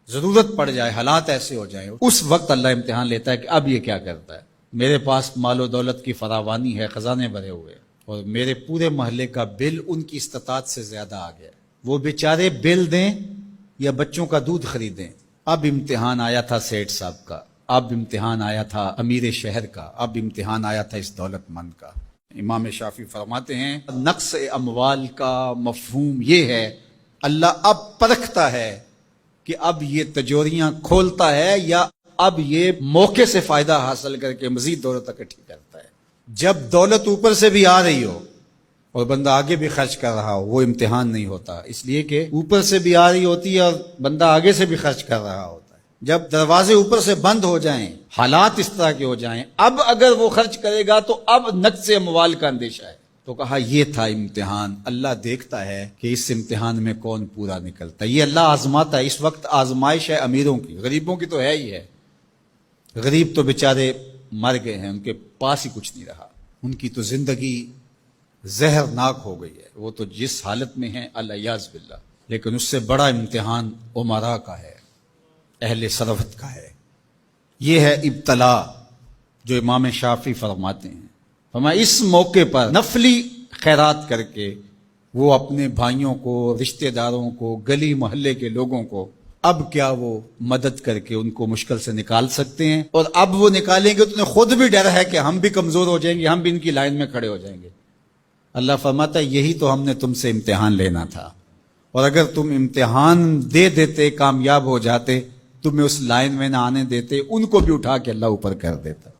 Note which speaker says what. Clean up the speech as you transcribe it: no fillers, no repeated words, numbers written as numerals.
Speaker 1: ضرورت پڑ جائے، حالات ایسے ہو جائیں، اس وقت اللہ امتحان لیتا ہے کہ اب یہ کیا کرتا ہے۔ میرے پاس مال و دولت کی فراوانی ہے، خزانے بھرے ہوئے، اور میرے پورے محلے کا بل ان کی استطاعت سے زیادہ آ گیا، وہ بیچارے بل دیں یا بچوں کا دودھ خریدیں۔ اب امتحان آیا تھا سیٹھ صاحب کا، اب امتحان آیا تھا امیر شہر کا، اب امتحان آیا تھا اس دولت مند کا۔ امام شافعی فرماتے ہیں نقص اموال کا مفہوم یہ ہے، اللہ اب پرکھتا ہے کہ اب یہ تجوریاں کھولتا ہے یا اب یہ موقع سے فائدہ حاصل کر کے مزید دولت اکٹھی کرتا ہے۔ جب دولت اوپر سے بھی آ رہی ہو اور بندہ آگے بھی خرچ کر رہا ہو، وہ امتحان نہیں ہوتا، اس لیے کہ اوپر سے بھی آ رہی ہوتی ہے اور بندہ آگے سے بھی خرچ کر رہا ہوتا ہے۔ جب دروازے اوپر سے بند ہو جائیں، حالات اس طرح کے ہو جائیں، اب اگر وہ خرچ کرے گا تو اب نقص اموال کا اندیشہ ہے۔ تو کہا یہ تھا امتحان، اللہ دیکھتا ہے کہ اس امتحان میں کون پورا نکلتا ہے، یہ اللہ آزماتا ہے۔ اس وقت آزمائش ہے امیروں کی، غریبوں کی تو ہے ہی ہے۔ غریب تو بیچارے مر گئے ہیں، ان کے پاس ہی کچھ نہیں رہا، ان کی تو زندگی زہرناک ہو گئی ہے، وہ تو جس حالت میں ہیں الیاذ باللہ۔ لیکن اس سے بڑا امتحان امراء کا ہے، اہل ثروت کا ہے۔ یہ ہے ابتلا جو امام شافعی فرماتے ہیں۔ فرمایا اس موقع پر نفلی خیرات کر کے وہ اپنے بھائیوں کو، رشتہ داروں کو، گلی محلے کے لوگوں کو اب کیا وہ مدد کر کے ان کو مشکل سے نکال سکتے ہیں، اور اب وہ نکالیں گے تو انہیں خود بھی ڈر ہے کہ ہم بھی کمزور ہو جائیں گے، ہم بھی ان کی لائن میں کھڑے ہو جائیں گے۔ اللہ فرماتا ہے یہی تو ہم نے تم سے امتحان لینا تھا، اور اگر تم امتحان دے دیتے، کامیاب ہو جاتے، تمہیں اس لائن میں نہ آنے دیتے، ان کو بھی اٹھا کے اللہ اوپر کر دیتا۔